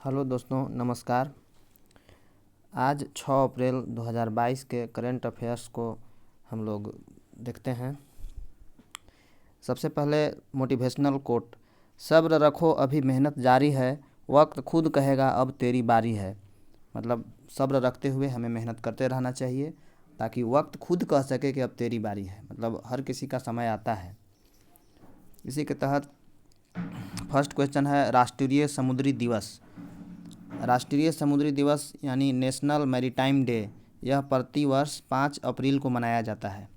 Hello दोस्तों, नमस्कार। आज 6 अप्रैल 2022 के करंट अफेयर्स को हम लोग देखते हैं। सबसे पहले मोटिवेशनल कोट, सब्र रखो अभी मेहनत जारी है, वक्त खुद कहेगा अब तेरी बारी है। मतलब सब्र रखते हुए हमें मेहनत करते रहना चाहिए ताकि वक्त खुद कह सके कि अब तेरी बारी है। मतलब हर किसी का समय आता है। इसी के तहत फर्स्ट क्वेश्चन है, राष्ट्रीय समुद्री दिवस। राष्ट्रीय समुद्री दिवस यानी नेशनल मैरीटाइम डे, यह प्रतिवर्ष 5 अप्रैल को मनाया जाता है।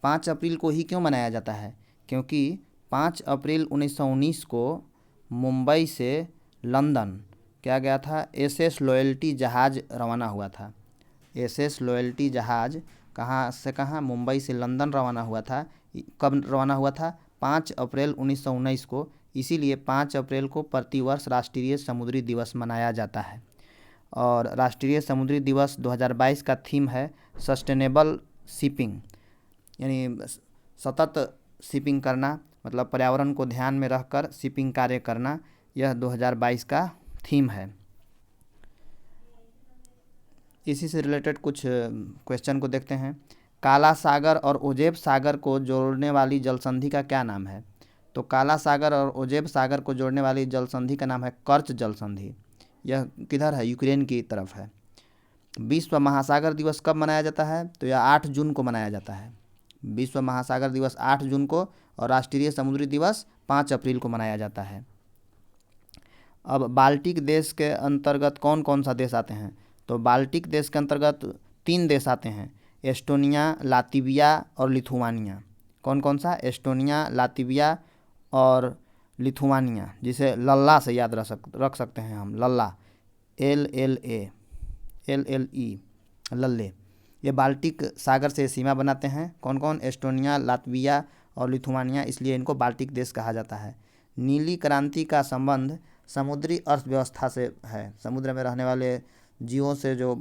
5 अप्रैल को ही क्यों मनाया जाता है? क्योंकि 5 अप्रैल 1919 को मुंबई से लंदन क्या गया था, एसएस लॉयल्टी जहाज़ रवाना हुआ था। एसएस लॉयल्टी जहाज़ कहाँ से कहाँ, मुंबई से लंदन रवाना हुआ था। कब रवाना हुआ था? 5 अप्रैल 1919 को। इसीलिए 5 अप्रैल को प्रतिवर्ष राष्ट्रीय समुद्री दिवस मनाया जाता है। और राष्ट्रीय समुद्री दिवस 2022 का थीम है सस्टेनेबल शिपिंग, यानी सतत शिपिंग करना, मतलब पर्यावरण को ध्यान में रखकर शिपिंग कार्य करना, यह 2022 का थीम है। इसी से रिलेटेड कुछ क्वेश्चन को देखते हैं। काला सागर और ओजेब सागर को जोड़ने वाली जलसंधि का क्या नाम है? तो काला सागर और ओजेब सागर को जोड़ने वाली जलसंधि का नाम है कर्च जलसंधि। यह किधर है? यूक्रेन की तरफ है। विश्व महासागर दिवस कब मनाया जाता है? तो यह 8 जून को मनाया जाता है। विश्व महासागर दिवस 8 जून को और राष्ट्रीय समुद्री दिवस 5 अप्रैल को मनाया जाता है। अब बाल्टिक देश के अंतर्गत कौन कौन सा देश आते हैं? तो बाल्टिक देश के अंतर्गत 3 देश आते हैं, एस्टोनिया, लातविया और लिथुआनिया। कौन कौन सा? एस्टोनिया, लातविया और लिथुआनिया, जिसे लल्ला से याद रख सकते हैं हम, लल्ला, LLE, लल्ले। ये बाल्टिक सागर से सीमा बनाते हैं। कौन कौन? एस्टोनिया, लातविया और लिथुआनिया, इसलिए इनको बाल्टिक देश कहा जाता है। नीली क्रांति का संबंध समुद्री अर्थव्यवस्था से है। समुद्र में रहने वाले जीवों से जो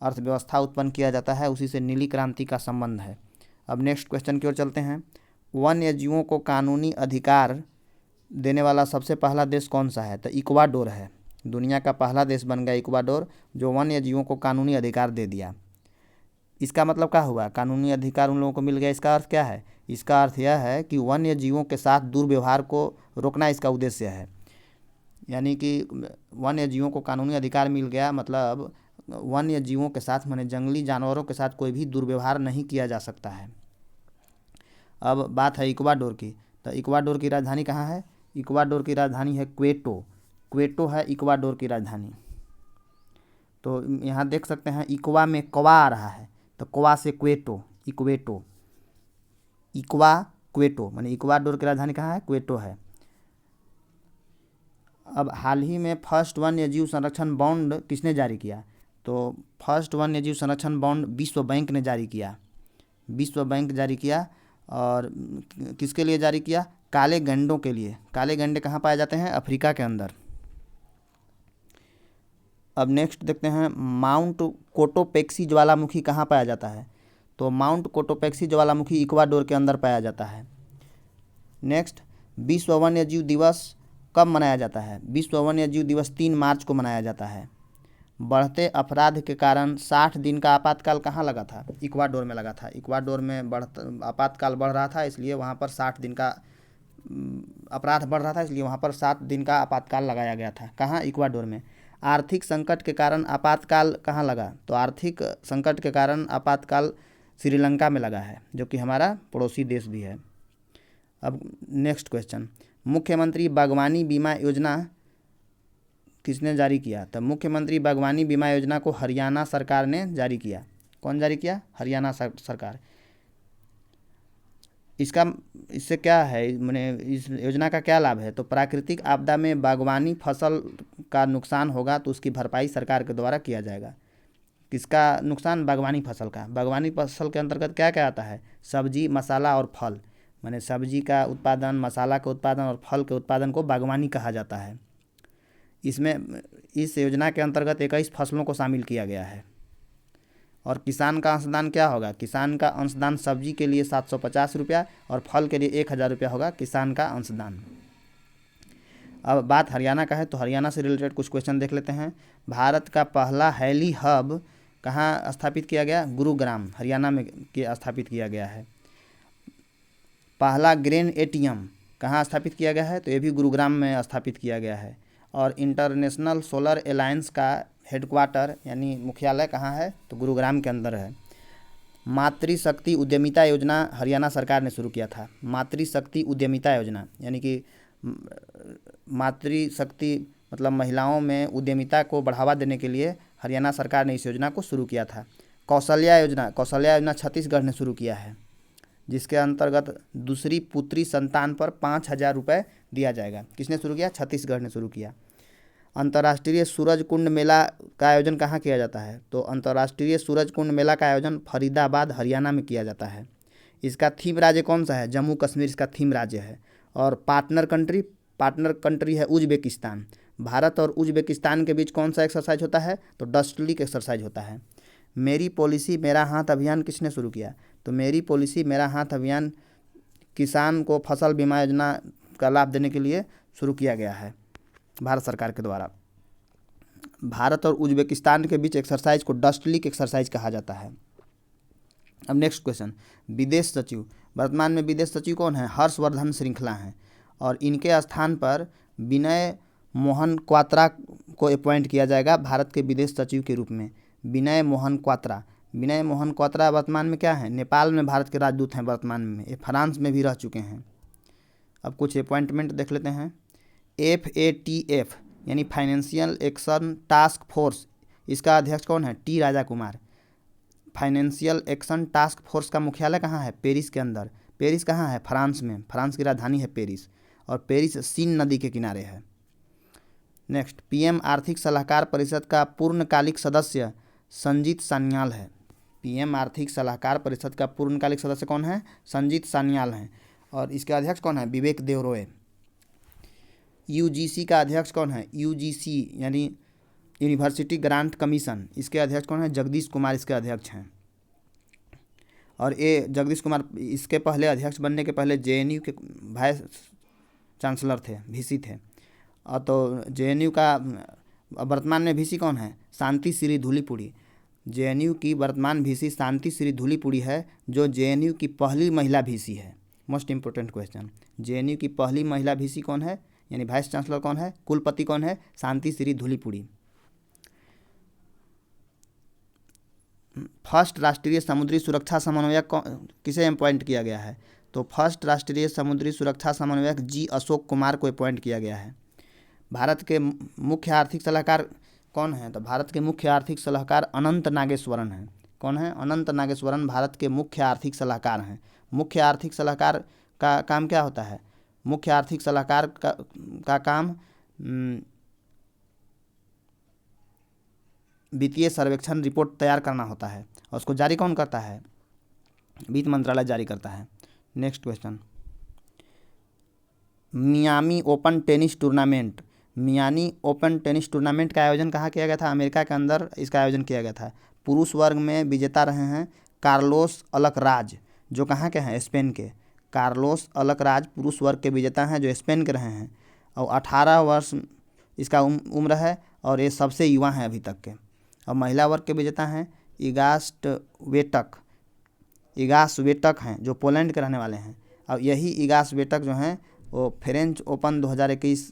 अर्थव्यवस्था उत्पन्न किया जाता है, उसी से नीली क्रांति का संबंध है। अब नेक्स्ट क्वेश्चन की ओर चलते हैं। वन्य जीवों को कानूनी अधिकार देने वाला सबसे पहला देश कौन सा है? तो इक्वाडोर है। दुनिया का पहला देश बन गया इक्वाडोर, जो वन्य जीवों को कानूनी अधिकार दे दिया। इसका मतलब क्या हुआ? कानूनी अधिकार उन लोगों को मिल गया। इसका अर्थ क्या है? इसका अर्थ यह है कि वन्य जीवों के साथ दुर्व्यवहार को रोकना इसका उद्देश्य है। यानी कि वन्य जीवों को कानूनी अधिकार मिल गया, मतलब वन्य जीवों के साथ, माने जंगली जानवरों के साथ कोई भी दुर्व्यवहार नहीं किया जा सकता है। अब बात है इक्वाडोर की। तो इक्वाडोर की राजधानी कहाँ है? इक्वाडोर की राजधानी है क्वेटो। क्वेटो है इक्वाडोर की राजधानी। तो यहाँ देख सकते हैं इक्वा में क्वा आ रहा है, तो क्वा से क्वेटो, इक्वेटो, इक्वा क्वेटो, माने इक्वाडोर की राजधानी कहाँ है? क्वेटो है। अब हाल ही में फर्स्ट वन्य जीव संरक्षण बॉन्ड किसने जारी किया? तो फर्स्ट वन्य जीव संरक्षण बॉन्ड विश्व बैंक ने जारी किया। विश्व बैंक जारी किया। और किसके लिए जारी किया? काले गंडों के लिए। काले गंडे कहाँ पाए जाते हैं? अफ्रीका के अंदर। अब नेक्स्ट देखते हैं, माउंट कोटोपेक्सी ज्वालामुखी कहाँ पाया जाता है? तो माउंट कोटोपेक्सी ज्वालामुखी इक्वाडोर के अंदर पाया जाता है। नेक्स्ट, विश्व वन्य जीव दिवस कब मनाया जाता है? विश्व वन्य जीव दिवस 3 मार्च को मनाया जाता है। बढ़ते अपराध के कारण 60 दिन का आपातकाल कहाँ लगा था? इक्वाडोर में लगा था। इक्वाडोर में आपातकाल बढ़ रहा था, इसलिए वहाँ पर 60 दिन का अपराध बढ़ रहा था, इसलिए वहाँ पर 7 दिन का आपातकाल लगाया गया था। कहाँ? इक्वाडोर में। आर्थिक संकट के कारण आपातकाल कहाँ लगा? तो आर्थिक संकट के कारण आपातकाल श्रीलंका में लगा है, जो कि हमारा पड़ोसी देश भी है। अब नेक्स्ट क्वेश्चन, मुख्यमंत्री बागवानी बीमा योजना किसने जारी किया? तो मुख्यमंत्री बागवानी बीमा योजना को हरियाणा सरकार ने जारी किया। कौन जारी किया? हरियाणा सरकार। इससे क्या है, माने इस योजना का क्या लाभ है? तो प्राकृतिक आपदा में बागवानी फसल का नुकसान होगा तो उसकी भरपाई सरकार के द्वारा किया जाएगा। किसका नुकसान? बागवानी फसल का। बागवानी फसल के अंतर्गत क्या क्या आता है? सब्जी, मसाला और फल, माने सब्जी का उत्पादन, मसाला का उत्पादन और फल के उत्पादन को बागवानी कहा जाता है। इसमें इस योजना के अंतर्गत 21 फसलों को शामिल किया गया है। और किसान का अंशदान क्या होगा? किसान का अंशदान सब्जी के लिए 750 रुपया और फल के लिए 1000 रुपया होगा किसान का अंशदान। अब बात हरियाणा का है तो हरियाणा से रिलेटेड कुछ क्वेश्चन देख लेते हैं। भारत का पहला हेली हब कहाँ स्थापित किया गया? गुरुग्राम, हरियाणा में स्थापित किया गया है। पहला ग्रेन एटीएम कहाँ स्थापित किया गया है? तो ये भी गुरुग्राम में स्थापित किया गया है। और इंटरनेशनल सोलर अलायंस का हेडक्वार्टर यानी मुख्यालय कहाँ है? तो गुरुग्राम के अंदर है। मातृशक्ति उद्यमिता योजना हरियाणा सरकार ने शुरू किया था। मातृशक्ति उद्यमिता योजना यानी कि मातृशक्ति मतलब महिलाओं में उद्यमिता को बढ़ावा देने के लिए हरियाणा सरकार ने इस योजना को शुरू किया था। कौशल्या योजना छत्तीसगढ़ ने शुरू किया है, जिसके अंतर्गत दूसरी पुत्री संतान पर 5,000 रुपये दिया जाएगा। किसने शुरू किया? छत्तीसगढ़ ने शुरू किया। अंतर्राष्ट्रीय सूरज कुंड मेला का आयोजन कहाँ किया जाता है? तो अंतर्राष्ट्रीय सूरज कुंड मेला का आयोजन फरीदाबाद, हरियाणा में किया जाता है। इसका थीम राज्य कौन सा है? जम्मू कश्मीर इसका थीम राज्य है। और पार्टनर कंट्री है उज्बेकिस्तान। भारत और उज्बेकिस्तान के बीच कौन सा एक्सरसाइज होता है? तो डस्ट लीग एक्सरसाइज होता है। मेरी पॉलिसी मेरा हाथ अभियान किसने शुरू किया? तो मेरी पॉलिसी मेरा हाथ अभियान किसान को फसल बीमा योजना का लाभ देने के लिए शुरू किया गया है भारत सरकार के द्वारा। भारत और उज्बेकिस्तान के बीच एक्सरसाइज को डस्ट लीग एक्सरसाइज कहा जाता है। अब नेक्स्ट क्वेश्चन, विदेश सचिव। वर्तमान में विदेश सचिव कौन है? हर्षवर्धन श्रृंखला हैं। और इनके स्थान पर विनय मोहन क्वात्रा को अपॉइंट किया जाएगा भारत के विदेश सचिव के रूप में। विनय मोहन क्वात्रा वर्तमान में क्या है? नेपाल में भारत के राजदूत हैं वर्तमान में। ये फ्रांस में भी रह चुके हैं। अब कुछ अपॉइंटमेंट देख लेते हैं। FATF यानी फाइनेंशियल एक्शन टास्क फोर्स, इसका अध्यक्ष कौन है? T Raja Kumar. Financial action task force का मुख्यालय कहाँ है? पेरिस के अंदर। पेरिस कहाँ है? फ्रांस में। फ्रांस की राजधानी है पेरिस, और पेरिस सीन नदी के किनारे है। नेक्स्ट, PM आर्थिक सलाहकार परिषद का पूर्णकालिक सदस्य संजीत सान्याल है। PM आर्थिक सलाहकार परिषद का पूर्णकालिक सदस्य कौन है? संजीत सान्याल हैं। और इसके अध्यक्ष कौन है? विवेक देवरोय। UGC का अध्यक्ष कौन है? UGC यानी यूनिवर्सिटी ग्रांट कमीशन, इसके अध्यक्ष कौन है? जगदीश कुमार इसके अध्यक्ष हैं। और ये जगदीश कुमार इसके पहले अध्यक्ष बनने के पहले JNU के वाइस चांसलर थे, VC थे। और तो JNU का वर्तमान में VC कौन है? शांति श्री धूलीपुड़ी। JNU की वर्तमान VC शांति श्री धूलीपुड़ी है, जो JNU की पहली महिला VC है। मोस्ट इंपोर्टेंट क्वेश्चन, JNU की पहली महिला VC कौन है यानी वाइस चांसलर कौन है? कुलपति कौन है? शांति श्री धूलीपुड़ी। फर्स्ट राष्ट्रीय समुद्री सुरक्षा समन्वयक किसे अपॉइंट किया गया है? तो फर्स्ट राष्ट्रीय समुद्री सुरक्षा समन्वयक G अशोक कुमार को अपॉइंट किया गया है। भारत के मुख्य आर्थिक सलाहकार कौन है? तो भारत के मुख्य आर्थिक सलाहकार अनंत नागेश्वरन हैं। कौन है? अनंत नागेश्वरन भारत के मुख्य आर्थिक सलाहकार हैं। मुख्य आर्थिक सलाहकार का काम क्या होता है? मुख्य आर्थिक सलाहकार का काम वित्तीय सर्वेक्षण रिपोर्ट तैयार करना होता है, और उसको जारी कौन करता है? वित्त मंत्रालय जारी करता है। Next question, Miami open tennis tournament. Miami open tennis tournament का आयोजन कहाँ किया गया था? अमेरिका के अंदर इसका आयोजन किया गया था। पुरुष वर्ग में विजेता रहे हैं कार्लोस अल्कराज, जो कहाँ के हैं? स्पेन के। कार्लोस अल्कराज पुरुष वर्ग के विजेता हैं, जो स्पेन के रहे हैं। और 18 वर्ष इसका उम्र है, और ये सबसे युवा हैं अभी तक के। और महिला वर्ग के विजेता हैं इगा स्वेटक हैं, जो पोलैंड के रहने वाले हैं। और यही इगा स्वेटक जो हैं वो फ्रेंच ओपन 2021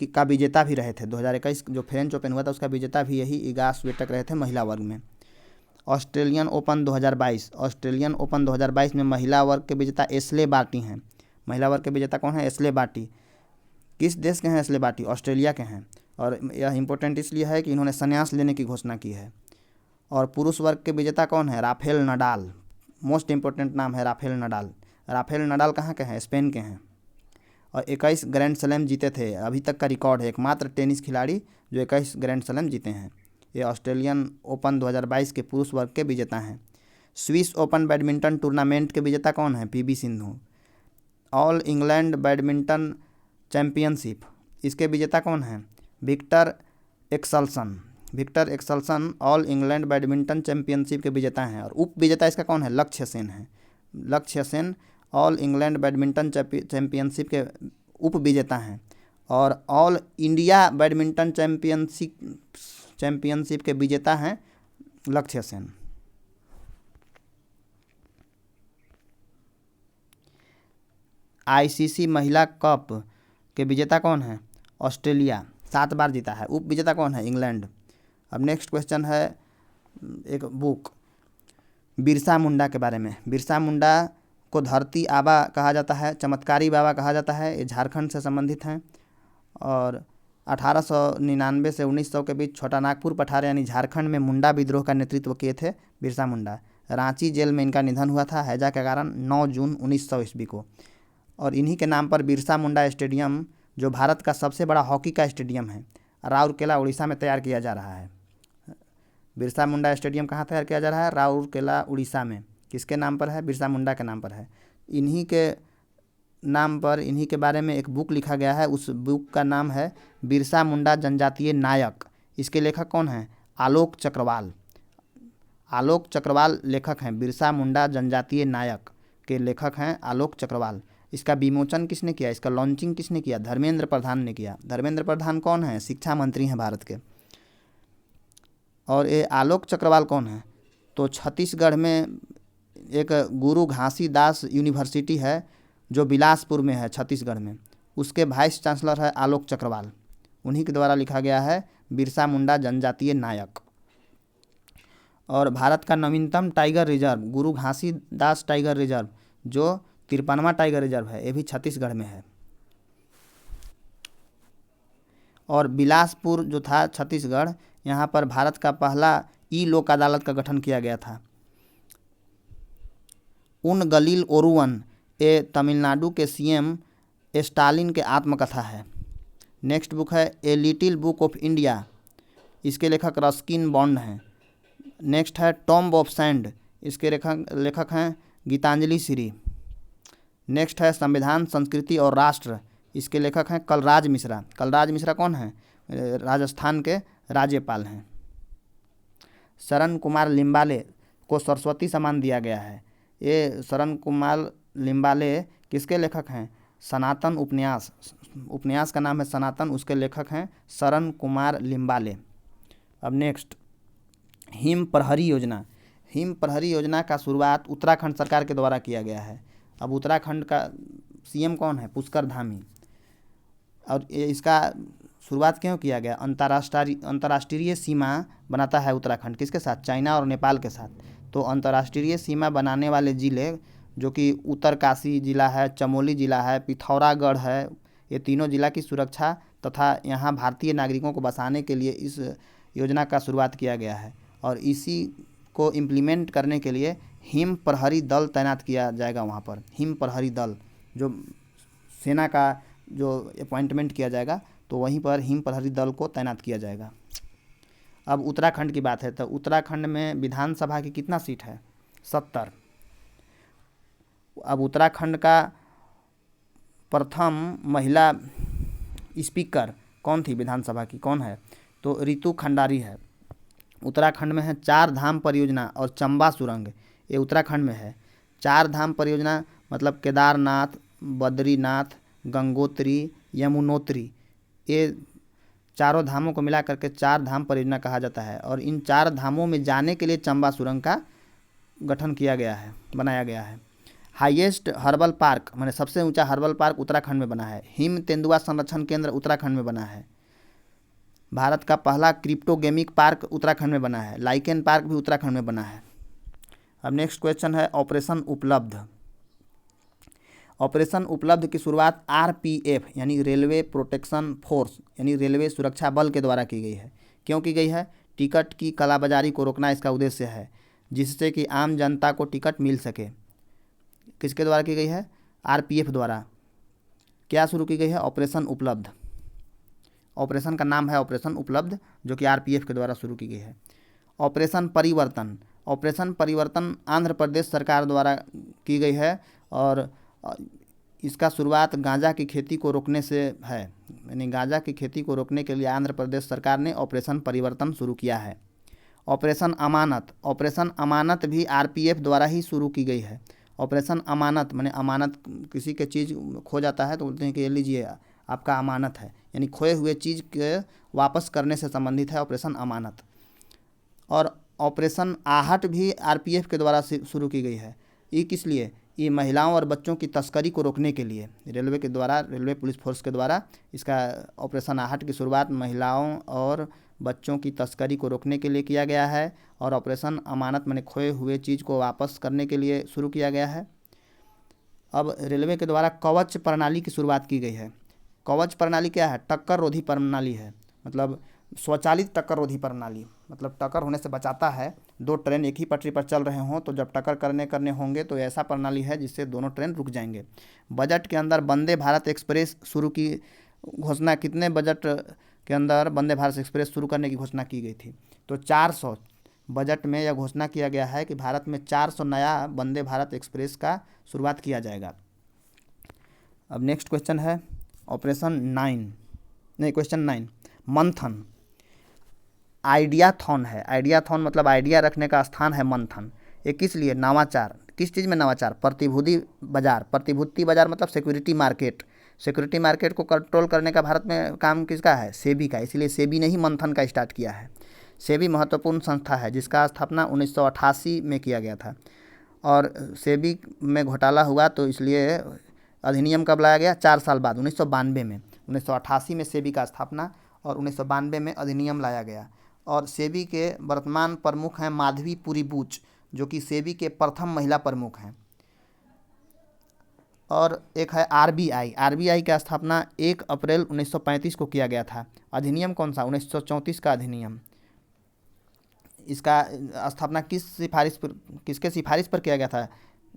का विजेता भी रहे थे। 2021 जो फ्रेंच ओपन हुआ था उसका विजेता भी यही इगा स्वेटक रहे थे महिला वर्ग में। ऑस्ट्रेलियन ओपन 2022 में महिला वर्ग के विजेता एश्ले बार्टी हैं। महिला वर्ग के विजेता कौन है? Ashleigh Barty. किस देश के हैं एश्ले बार्टी? ऑस्ट्रेलिया के हैं। और यह इंपॉर्टेंट इसलिए है कि इन्होंने संन्यास लेने की घोषणा की है। और पुरुष वर्ग के विजेता कौन है? Rafael Nadal. मोस्ट इंपॉर्टेंट नाम है राफेल नडाल। राफेल नडाल कहाँ के हैं? स्पेन के हैं। और 21 ग्रैंड स्लैम जीते थे, अभी तक का रिकॉर्ड है। एकमात्र टेनिस खिलाड़ी जो 21 ग्रैंड स्लैम जीते हैं। ये ऑस्ट्रेलियन ओपन 2022 के पुरुष वर्ग के विजेता हैं। स्विस ओपन बैडमिंटन टूर्नामेंट के विजेता कौन है? PV Sindhu. All England badminton championship, इसके विजेता कौन हैं? Viktor Axelsen all England badminton championship के विजेता हैं। और उप विजेता इसका कौन है? लक्ष्य सेन है। लक्ष्य Sen all England badminton championship के उप विजेता हैं। और ऑल इंडिया बैडमिंटन चैंपियनशिप के विजेता हैं लक्ष्य सेन। आईसीसी महिला कप के विजेता कौन है? ऑस्ट्रेलिया, 7 बार जीता है। उप विजेता कौन है? इंग्लैंड। अब नेक्स्ट क्वेश्चन है एक बुक बिरसा मुंडा के बारे में। बिरसा मुंडा को धरती आबा कहा जाता है, चमत्कारी बाबा कहा जाता है। ये झारखंड से संबंधित हैं और 1899 से 1900 के बीच छोटा नागपुर पठार यानी झारखंड में मुंडा विद्रोह का नेतृत्व किए थे बिरसा मुंडा। रांची जेल में इनका निधन हुआ था हैजा के कारण 9 जून 1900 ईस्वी को। और इन्हीं के नाम पर बिरसा मुंडा स्टेडियम, जो भारत का सबसे बड़ा हॉकी का स्टेडियम है, राउरकेला उड़ीसा में तैयार किया जा रहा है। बिरसा मुंडा स्टेडियम कहाँ तैयार किया जा रहा है? राउरकेला उड़ीसा में। किसके नाम पर है? बिरसा मुंडा के नाम पर है। इन्हीं के नाम पर, इन्हीं के बारे में एक बुक लिखा गया है। उस बुक का नाम है बिरसा मुंडा जनजातीय नायक। इसके लेखक कौन हैं? आलोक चक्रवाल। आलोक चक्रवाल लेखक हैं। बिरसा मुंडा जनजातीय नायक के लेखक हैं आलोक चक्रवाल। इसका विमोचन किसने किया? इसका लॉन्चिंग किसने किया? धर्मेंद्र प्रधान ने किया। धर्मेंद्र प्रधान कौन है? शिक्षा मंत्री हैं भारत के। और ये आलोक चक्रवाल कौन है? तो छत्तीसगढ़ में एक गुरु घासीदास यूनिवर्सिटी है जो बिलासपुर में है छत्तीसगढ़ में, उसके वाइस चांसलर है आलोक चक्रवाल। उन्हीं के द्वारा लिखा गया है बिरसा मुंडा जनजातीय नायक। और भारत का नवीनतम टाइगर रिजर्व गुरु घासीदास टाइगर रिजर्व, जो 53वां टाइगर रिजर्व है, ये भी छत्तीसगढ़ में है। और बिलासपुर जो था छत्तीसगढ़, यहाँ पर भारत का पहला ई लोक अदालत का गठन किया गया था। उन गलील ओरुवन ये तमिलनाडु के सीएम स्टालिन के आत्मकथा है। नेक्स्ट बुक है a little book of India. इसके लेखक रस्किन बॉन्ड हैं। नेक्स्ट है टॉम्ब ऑफ सैंड। इसके लेखक हैं गीतांजलि श्री। नेक्स्ट है संविधान, संस्कृति और राष्ट्र। इसके लेखक हैं कलराज मिश्रा। कलराज मिश्रा कौन है? राजस्थान के राज्यपाल हैं। शरण कुमार लिम्बाले को सरस्वती सम्मान दिया गया है। ये शरण कुमार लिम्बाले किसके लेखक हैं? सनातन उपन्यास। उपन्यास का नाम है सनातन, उसके लेखक हैं शरण कुमार लिम्बाले। अब नेक्स्ट हिम प्रहरी योजना। हिम प्रहरी योजना का शुरुआत उत्तराखंड सरकार के द्वारा किया गया है। अब उत्तराखंड का सीएम कौन है? पुष्कर धामी। और इसका शुरुआत क्यों किया गया? अंतर्राष्ट्रीय सीमा बनाता है उत्तराखंड किसके साथ? चाइना और नेपाल के साथ। तो अंतर्राष्ट्रीय सीमा बनाने वाले ज़िले जो कि उत्तरकाशी जिला है, चमोली जिला है, पिथौरागढ़ है, ये तीनों जिला की सुरक्षा तथा यहाँ भारतीय नागरिकों को बसाने के लिए इस योजना का शुरुआत किया गया है। और इसी को इम्प्लीमेंट करने के लिए हिम प्रहरी दल तैनात किया जाएगा वहाँ पर। हिम प्रहरी दल जो सेना का जो अपॉइंटमेंट किया जाएगा, तो वहीं पर हिम प्रहरी दल को तैनात किया जाएगा। अब उत्तराखंड की बात है तो उत्तराखंड में विधानसभा की कितना सीट है? 70। अब उत्तराखंड का प्रथम महिला स्पीकर कौन थी विधानसभा की? कौन है? तो रितु खंडारी है। उत्तराखंड में है 4 धाम परियोजना और चंबा सुरंग, ये उत्तराखंड में है। 4 धाम परियोजना मतलब केदारनाथ, बद्रीनाथ, गंगोत्री, यमुनोत्री, ये चारों धामों को मिला करके 4 धाम परियोजना कहा जाता है। और इन 4 धामों में जाने के लिए चंबा सुरंग का गठन किया गया है, बनाया गया है। हाईएस्ट हर्बल पार्क माने सबसे ऊंचा हर्बल पार्क उत्तराखंड में बना है। हिम तेंदुआ संरक्षण केंद्र उत्तराखंड में बना है। भारत का पहला क्रिप्टोगेमिक पार्क उत्तराखंड में बना है। लाइकेन पार्क भी उत्तराखंड में बना है। अब नेक्स्ट क्वेश्चन है ऑपरेशन उपलब्ध। ऑपरेशन उपलब्ध की शुरुआत आरपीएफ यानी रेलवे प्रोटेक्शन फोर्स यानी रेलवे सुरक्षा बल के द्वारा की गई है। क्यों की गई है? टिकट की कालाबाजारी को रोकना इसका उद्देश्य है, जिससे कि आम जनता को टिकट मिल सके। किसके द्वारा की गई है? आरपीएफ द्वारा। क्या शुरू की गई है? ऑपरेशन उपलब्ध। ऑपरेशन का नाम है ऑपरेशन उपलब्ध, जो कि आरपीएफ के द्वारा शुरू की गई है। ऑपरेशन परिवर्तन। ऑपरेशन परिवर्तन आंध्र प्रदेश सरकार द्वारा की गई है और इसका शुरुआत गांजा की खेती को रोकने से है। यानी गांजा की खेती को रोकने के लिए आंध्र प्रदेश सरकार ने ऑपरेशन परिवर्तन शुरू किया है। ऑपरेशन अमानत। ऑपरेशन अमानत भी आरपीएफ द्वारा ही शुरू की गई है। ऑपरेशन अमानत माने अमानत, किसी के चीज़ खो जाता है तो बोलते हैं कि ये लीजिए आपका अमानत है, यानी खोए हुए चीज़ के वापस करने से संबंधित है ऑपरेशन अमानत। और ऑपरेशन आहट भी आरपीएफ के द्वारा शुरू की गई है। ये किस लिए? ये महिलाओं और बच्चों की तस्करी को रोकने के लिए रेलवे के द्वारा, रेलवे पुलिस फोर्स के द्वारा इसका ऑपरेशन आहट की शुरुआत महिलाओं और बच्चों की तस्करी को रोकने के लिए किया गया है। और ऑपरेशन अमानत माने खोए हुए चीज़ को वापस करने के लिए शुरू किया गया है। अब रेलवे के द्वारा कवच प्रणाली की शुरुआत की गई है। कवच प्रणाली क्या है? टक्कर रोधी प्रणाली है, मतलब स्वचालित टक्कर रोधी प्रणाली, मतलब टक्कर होने से बचाता है। दो ट्रेन एक ही पटरी पर चल रहे हों तो जब टक्कर करने होंगे तो ऐसा प्रणाली है जिससे दोनों ट्रेन रुक जाएंगे। बजट के अंदर वंदे भारत एक्सप्रेस शुरू की घोषणा, कितने बजट के अंदर वंदे भारत एक्सप्रेस शुरू करने की घोषणा की गई थी? तो 400 बजट में यह घोषणा किया गया है कि भारत में 400 नया वंदे भारत एक्सप्रेस का शुरुआत किया जाएगा। अब नेक्स्ट क्वेश्चन है क्वेश्चन 9 मंथन। आइडियाथॉन है। आइडियाथॉन मतलब आइडिया रखने का स्थान है मंथन। ये किस लिए? नवाचार। किस चीज़ में नवाचार? प्रतिभूति बाजार। प्रतिभूति बाजार मतलब सिक्योरिटी मार्केट। सिक्योरिटी मार्केट को कंट्रोल करने का भारत में काम किसका है? सेबी का। इसलिए सेबी ने ही मंथन का स्टार्ट किया है। सेबी महत्वपूर्ण संस्था है जिसका स्थापना 1988 में किया गया था। और सेबी में घोटाला हुआ तो इसलिए अधिनियम कब लाया गया? 4 साल बाद, 1992 में। 1988 में सेबी का स्थापना और 1992 में अधिनियम लाया गया। और सेबी के वर्तमान प्रमुख हैं माधवी पुरी बूच, जो कि सेबी के प्रथम महिला प्रमुख हैं। और एक है आरबीआई। आरबीआई का स्थापना 1 अप्रैल 1935 को किया गया था। अधिनियम कौन सा? 1934 का अधिनियम। इसका स्थापना किसके सिफारिश पर किया गया था?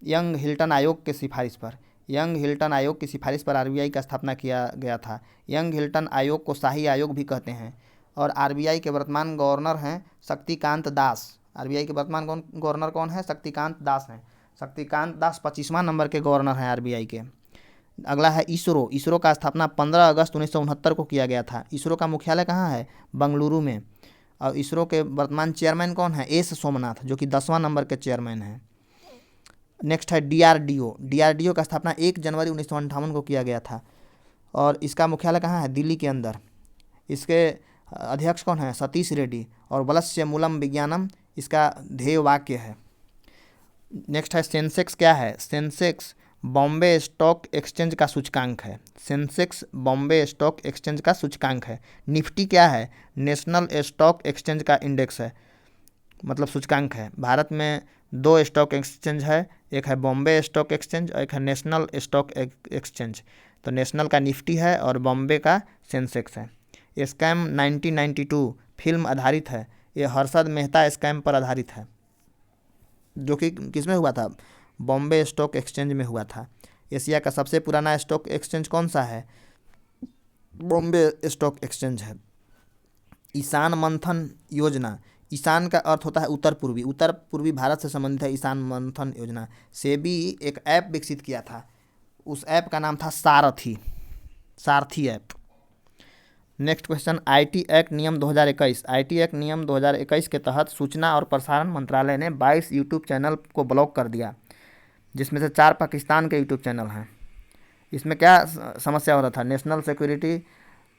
यंग हिल्टन आयोग के सिफारिश पर। यंग हिल्टन आयोग की सिफारिश पर आरबीआई का स्थापना किया गया था। यंग हिल्टन आयोग को शाही आयोग भी कहते हैं। और आरबीआई के वर्तमान गवर्नर हैं शक्तिकांत दास। आरबीआई के वर्तमान गवर्नर कौन है? शक्तिकांत दास हैं। शक्तिकांत दास 25वां नंबर के गवर्नर हैं आरबीआई के। अगला है इसरो। इसरो का स्थापना 15 अगस्त 1969 को किया गया था। इसरो का मुख्यालय कहाँ है? बेंगलुरु में। और इसरो के वर्तमान चेयरमैन कौन है? एस सोमनाथ, जो कि 10वां नंबर के चेयरमैन हैं। नेक्स्ट है डीआरडीओ। डीआरडीओ का स्थापना 1 जनवरी 1958 को किया गया था। और इसका मुख्यालय कहाँ है? दिल्ली के अंदर। इसके अध्यक्ष कौन है? सतीश रेड्डी। और वलस्य मूलम विज्ञानम इसका ध्येय वाक्य है। नेक्स्ट है सेंसेक्स। क्या है? सेंसेक्स बॉम्बे स्टॉक एक्सचेंज का सूचकांक है। सेंसेक्स बॉम्बे स्टॉक एक्सचेंज का सूचकांक है। निफ्टी क्या है? नेशनल स्टॉक एक्सचेंज का इंडेक्स है, मतलब सूचकांक है। भारत में 2 स्टॉक एक्सचेंज है, एक है बॉम्बे स्टॉक एक्सचेंज और एक है नेशनल स्टॉक एक्सचेंज। तो नेशनल का निफ्टी है और बॉम्बे का सेंसेक्स है। स्कैम 1992 फिल्म आधारित है। ये हर्षद मेहता स्कैम पर आधारित है, जो कि किस में हुआ था? बॉम्बे स्टॉक एक्सचेंज में हुआ था। एशिया का सबसे पुराना स्टॉक एक्सचेंज कौन सा है? बॉम्बे स्टॉक एक्सचेंज है। ईशान मंथन योजना। ईशान का अर्थ होता है उत्तर पूर्वी। उत्तर पूर्वी भारत से संबंधित है ईशान मंथन योजना। सेबी एक ऐप विकसित किया था, उस ऐप का नाम था सारथी app. Next question IT act नियम 2021। आईटी एक्ट नियम 2021 के तहत सूचना और प्रसारण मंत्रालय ने 22 यूट्यूब चैनल को ब्लॉक कर दिया, जिसमें से 4 पाकिस्तान के यूट्यूब चैनल हैं। इसमें क्या समस्या हो रहा था? नेशनल सिक्योरिटी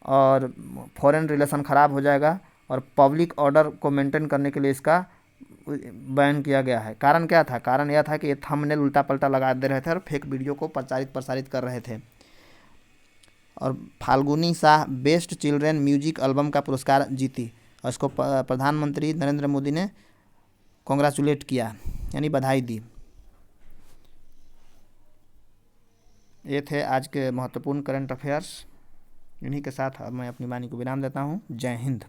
और फॉरेन रिलेशन ख़राब हो जाएगा और पब्लिक ऑर्डर को मेंटेन करने के लिए इसका बैन किया गया है। कारण क्या था? कारण यह था कि ये थंबनेल उल्टा पल्टा लगा दे रहे थे और फेक वीडियो को प्रसारित कर रहे थे। और Falguni Shah best children music album का पुरस्कार जीती और इसको प्रधानमंत्री नरेंद्र मोदी ने कॉन्ग्रेचुलेट किया, यानी बधाई दी। ये थे आज के महत्वपूर्ण करंट अफेयर्स। इन्हीं के साथ अब मैं अपनी वाणी को विराम देता हूँ। जय हिंद।